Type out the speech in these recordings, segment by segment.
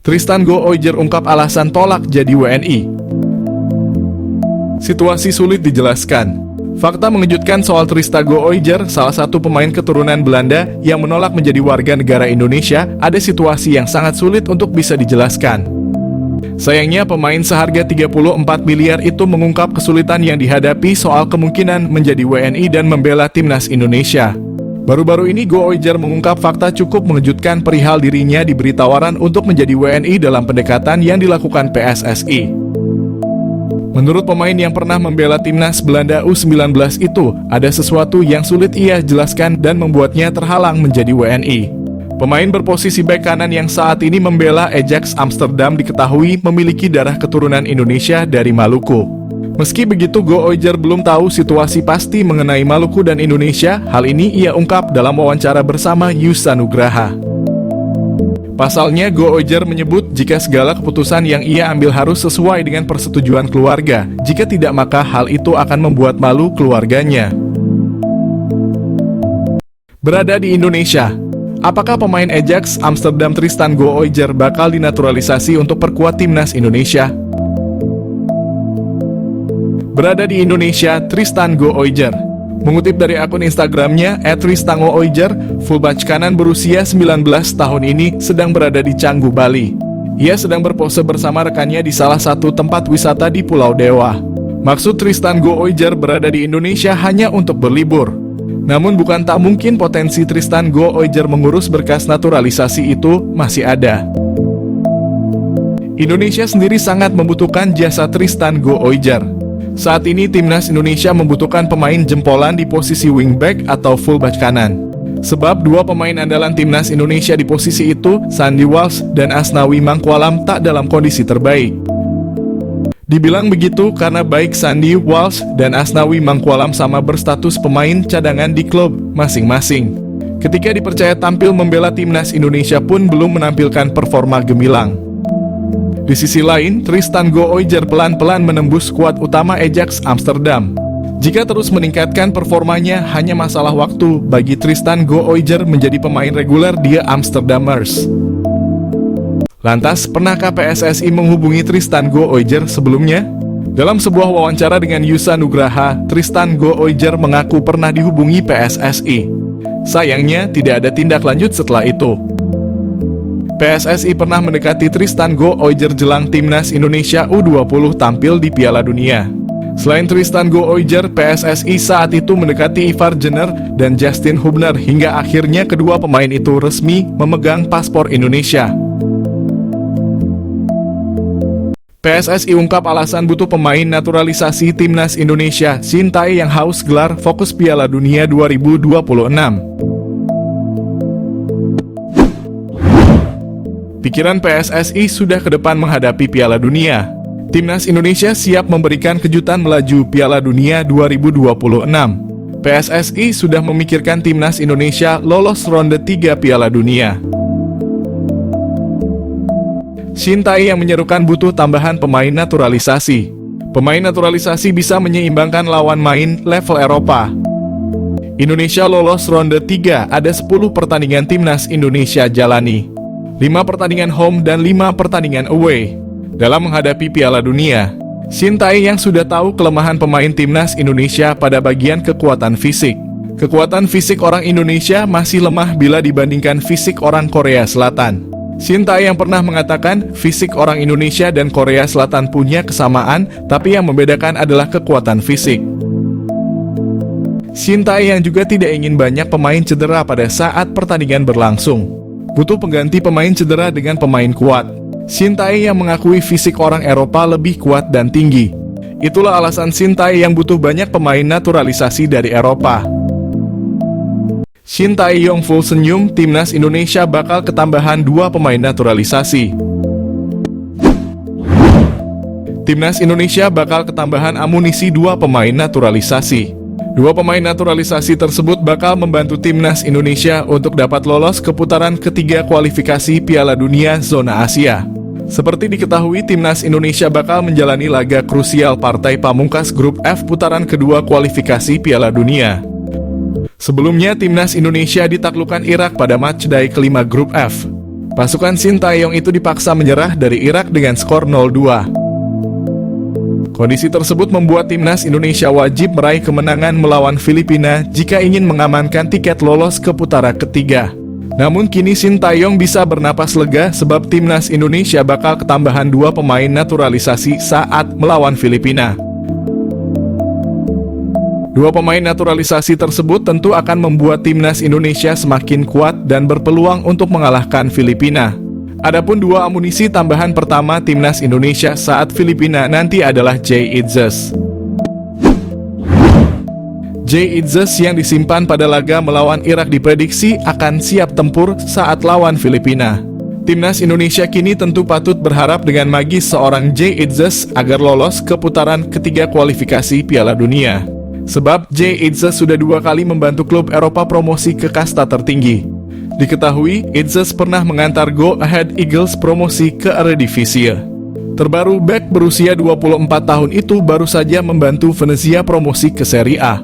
Tristan Gooijer ungkap alasan tolak jadi WNI. Situasi sulit dijelaskan. Fakta mengejutkan soal Tristan Gooijer, salah satu pemain keturunan Belanda yang menolak menjadi warga negara Indonesia, ada situasi yang sangat sulit untuk bisa dijelaskan. Sayangnya pemain seharga 34 miliar itu mengungkap kesulitan yang dihadapi soal kemungkinan menjadi WNI dan membela timnas Indonesia. Baru-baru ini Gooijer mengungkap fakta cukup mengejutkan perihal dirinya diberi tawaran untuk menjadi WNI dalam pendekatan yang dilakukan PSSI. Menurut pemain yang pernah membela timnas Belanda U19 itu, ada sesuatu yang sulit ia jelaskan dan membuatnya terhalang menjadi WNI. Pemain berposisi bek kanan yang saat ini membela Ajax Amsterdam diketahui memiliki darah keturunan Indonesia dari Maluku. Meski begitu, Gooijer belum tahu situasi pasti mengenai Maluku dan Indonesia. Hal ini ia ungkap dalam wawancara bersama Yusa Nugraha. Pasalnya, Gooijer menyebut jika segala keputusan yang ia ambil harus sesuai dengan persetujuan keluarga. Jika tidak, maka hal itu akan membuat malu keluarganya. Berada di Indonesia, apakah pemain Ajax Amsterdam Tristan Gooijer bakal dinaturalisasi untuk perkuat timnas Indonesia? Berada di Indonesia, Tristan Gooijer. Mengutip dari akun Instagramnya @tristangooijer, fullback kanan berusia 19 tahun ini sedang berada di Canggu, Bali. Ia sedang berpose bersama rekannya di salah satu tempat wisata di Pulau Dewa. Maksud Tristan Gooijer berada di Indonesia hanya untuk berlibur. Namun bukan tak mungkin potensi Tristan Gooijer mengurus berkas naturalisasi itu masih ada. Indonesia sendiri sangat membutuhkan jasa Tristan Gooijer. Saat ini timnas Indonesia membutuhkan pemain jempolan di posisi wingback atau fullback kanan. Sebab dua pemain andalan timnas Indonesia di posisi itu, Sandy Walsh dan Asnawi Mangkualam, tak dalam kondisi terbaik. Dibilang begitu karena baik Sandy Walsh dan Asnawi Mangkualam sama berstatus pemain cadangan di klub masing-masing. Ketika dipercaya tampil membela timnas Indonesia pun belum menampilkan performa gemilang. Di sisi lain, Tristan Gooijer pelan-pelan menembus skuad utama Ajax Amsterdam. Jika terus meningkatkan performanya, hanya masalah waktu bagi Tristan Gooijer menjadi pemain reguler di Amsterdammers. Lantas, pernahkah PSSI menghubungi Tristan Gooijer sebelumnya? Dalam sebuah wawancara dengan Yusa Nugraha, Tristan Gooijer mengaku pernah dihubungi PSSI. Sayangnya, tidak ada tindak lanjut setelah itu. PSSI pernah mendekati Tristan Gooijer jelang timnas Indonesia U20 tampil di Piala Dunia. Selain Tristan Gooijer, PSSI saat itu mendekati Ivar Jenner dan Justin Hubner hingga akhirnya kedua pemain itu resmi memegang paspor Indonesia. PSSI ungkap alasan butuh pemain naturalisasi timnas Indonesia, Sintayong yang haus gelar fokus Piala Dunia 2026. Pikiran PSSI sudah ke depan menghadapi Piala Dunia. Timnas Indonesia siap memberikan kejutan melaju Piala Dunia 2026. PSSI sudah memikirkan timnas Indonesia lolos ronde 3 Piala Dunia. Sintayong yang menyerukan butuh tambahan pemain naturalisasi. Pemain naturalisasi bisa menyeimbangkan lawan main level Eropa. Indonesia lolos ronde 3, ada 10 pertandingan timnas Indonesia jalani. 5 pertandingan home dan 5 pertandingan away. Dalam menghadapi Piala Dunia, Sintayong yang sudah tahu kelemahan pemain timnas Indonesia pada bagian kekuatan fisik. Kekuatan fisik orang Indonesia masih lemah bila dibandingkan fisik orang Korea Selatan. Sintayong yang pernah mengatakan fisik orang Indonesia dan Korea Selatan punya kesamaan, tapi yang membedakan adalah kekuatan fisik. Sintayong yang juga tidak ingin banyak pemain cedera pada saat pertandingan berlangsung. Butuh pengganti pemain cedera dengan pemain kuat. Sintayong yang mengakui fisik orang Eropa lebih kuat dan tinggi. Itulah alasan Sintayong yang butuh banyak pemain naturalisasi dari Eropa. Sintayong full senyum, timnas Indonesia bakal ketambahan 2 pemain naturalisasi. Timnas Indonesia bakal ketambahan amunisi 2 pemain naturalisasi. 2 pemain naturalisasi tersebut bakal membantu timnas Indonesia untuk dapat lolos ke putaran ketiga kualifikasi Piala Dunia Zona Asia. Seperti diketahui, timnas Indonesia bakal menjalani laga krusial partai pamungkas grup F putaran kedua kualifikasi Piala Dunia. Sebelumnya, timnas Indonesia ditaklukkan Irak pada matchday kelima grup F. Pasukan Sintayong itu dipaksa menyerah dari Irak dengan skor 0-2. Kondisi tersebut membuat timnas Indonesia wajib meraih kemenangan melawan Filipina jika ingin mengamankan tiket lolos ke putaran ketiga. Namun kini Sintayong bisa bernapas lega sebab timnas Indonesia bakal ketambahan 2 pemain naturalisasi saat melawan Filipina. 2 pemain naturalisasi tersebut tentu akan membuat timnas Indonesia semakin kuat dan berpeluang untuk mengalahkan Filipina. Adapun 2 amunisi tambahan pertama timnas Indonesia saat Filipina nanti adalah Jay Itzes. Jay Itzes yang disimpan pada laga melawan Irak diprediksi akan siap tempur saat lawan Filipina. Timnas Indonesia kini tentu patut berharap dengan magis seorang Jay Itzes agar lolos ke putaran ketiga kualifikasi Piala Dunia. Sebab Jay Itzes sudah 2 kali membantu klub Eropa promosi ke kasta tertinggi. Diketahui, Itzes pernah mengantar Go Ahead Eagles promosi ke Eredivisie. Terbaru, bek berusia 24 tahun itu baru saja membantu Venezia promosi ke Serie A.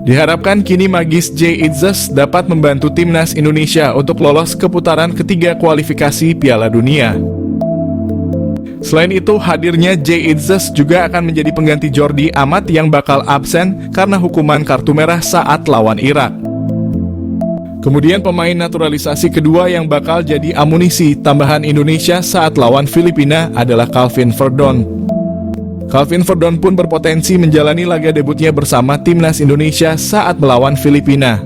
Diharapkan kini magis Jay Itzes dapat membantu timnas Indonesia untuk lolos ke putaran ketiga kualifikasi Piala Dunia. Selain itu, hadirnya Jay Itzes juga akan menjadi pengganti Jordi Amat yang bakal absen karena hukuman kartu merah saat lawan Irak. Kemudian pemain naturalisasi kedua yang bakal jadi amunisi tambahan Indonesia saat lawan Filipina adalah Calvin Verdon. Calvin Verdon pun berpotensi menjalani laga debutnya bersama timnas Indonesia saat melawan Filipina.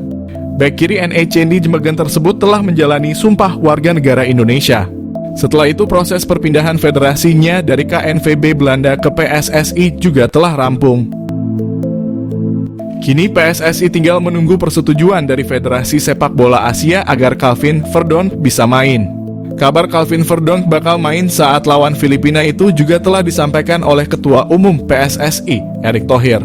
Bek kiri NE Cendi Jemegen tersebut telah menjalani sumpah warga negara Indonesia. Setelah itu proses perpindahan federasinya dari KNVB Belanda ke PSSI juga telah rampung. Kini PSSI tinggal menunggu persetujuan dari Federasi Sepak Bola Asia agar Calvin Verdon bisa main. Kabar Calvin Verdon bakal main saat lawan Filipina itu juga telah disampaikan oleh Ketua Umum PSSI, Erick Thohir.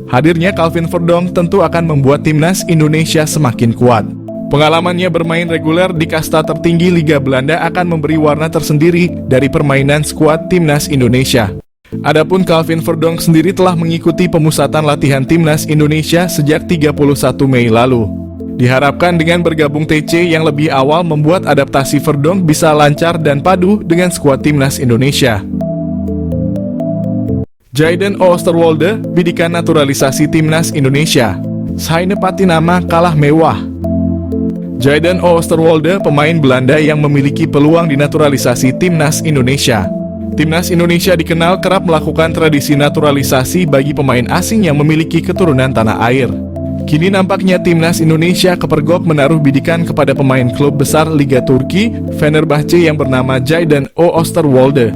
Hadirnya Calvin Verdon tentu akan membuat timnas Indonesia semakin kuat. Pengalamannya bermain reguler di kasta tertinggi Liga Belanda akan memberi warna tersendiri dari permainan skuad timnas Indonesia. Adapun Calvin Verdon sendiri telah mengikuti pemusatan latihan timnas Indonesia sejak 31 Mei lalu. Diharapkan dengan bergabung TC yang lebih awal membuat adaptasi Verdon bisa lancar dan padu dengan skuad timnas Indonesia. Jayden Oosterwolde, bidikan naturalisasi timnas Indonesia. Saine Patinama kalah mewah. Jayden Oosterwolde, pemain Belanda yang memiliki peluang dinaturalisasi timnas Indonesia. Timnas Indonesia dikenal kerap melakukan tradisi naturalisasi bagi pemain asing yang memiliki keturunan tanah air. Kini nampaknya timnas Indonesia kepergok menaruh bidikan kepada pemain klub besar Liga Turki, Fenerbahce yang bernama Jayden Oosterwolde.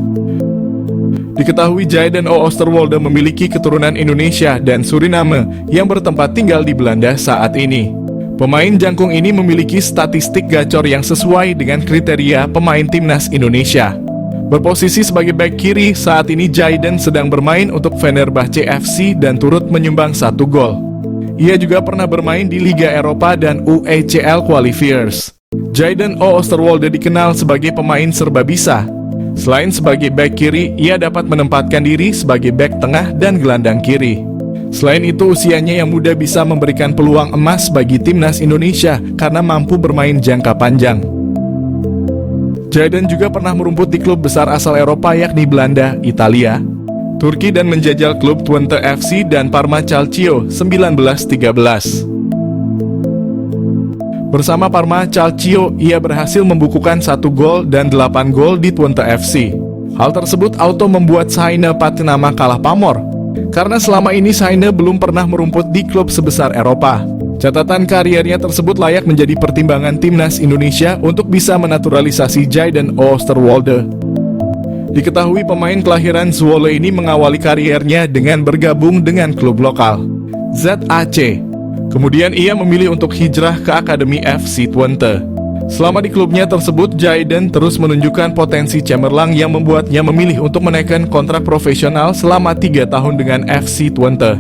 Diketahui Jayden Oosterwolde memiliki keturunan Indonesia dan Suriname yang bertempat tinggal di Belanda saat ini. Pemain jangkung ini memiliki statistik gacor yang sesuai dengan kriteria pemain timnas Indonesia. Berposisi sebagai bek kiri, saat ini Jayden sedang bermain untuk Fenerbahce FC dan turut menyumbang 1 gol. Ia juga pernah bermain di Liga Eropa dan UECL Qualifiers. Jayden Oosterwolde dikenal sebagai pemain serba bisa. Selain sebagai bek kiri, ia dapat menempatkan diri sebagai bek tengah dan gelandang kiri. Selain itu, usianya yang muda bisa memberikan peluang emas bagi timnas Indonesia karena mampu bermain jangka panjang. Jayden juga pernah merumput di klub besar asal Eropa yakni Belanda, Italia, Turki dan menjajal klub Twente FC dan Parma Calcio 1913. Bersama Parma Calcio, ia berhasil membukukan 1 gol dan 8 gol di Twente FC. Hal tersebut auto membuat Saine Patinama kalah pamor, karena selama ini Saine belum pernah merumput di klub sebesar Eropa. Catatan kariernya tersebut layak menjadi pertimbangan timnas Indonesia untuk bisa menaturalisasi Jayden Oosterwolde. Diketahui pemain kelahiran Zwolle ini mengawali kariernya dengan bergabung dengan klub lokal, ZAC. Kemudian ia memilih untuk hijrah ke Akademi FC Twente. Selama di klubnya tersebut, Jayden terus menunjukkan potensi cemerlang yang membuatnya memilih untuk menaikkan kontrak profesional selama 3 tahun dengan FC Twente.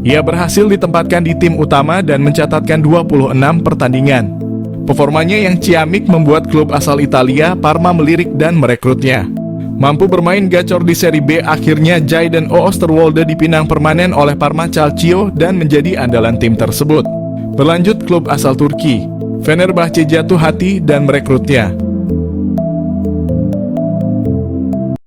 Ia berhasil ditempatkan di tim utama dan mencatatkan 26 pertandingan. Performanya yang ciamik membuat klub asal Italia, Parma, melirik dan merekrutnya. Mampu bermain gacor di Serie B, akhirnya Jayden Oosterwolde dipinang permanen oleh Parma Calcio dan menjadi andalan tim tersebut. Berlanjut klub asal Turki, Fenerbahce jatuh hati dan merekrutnya.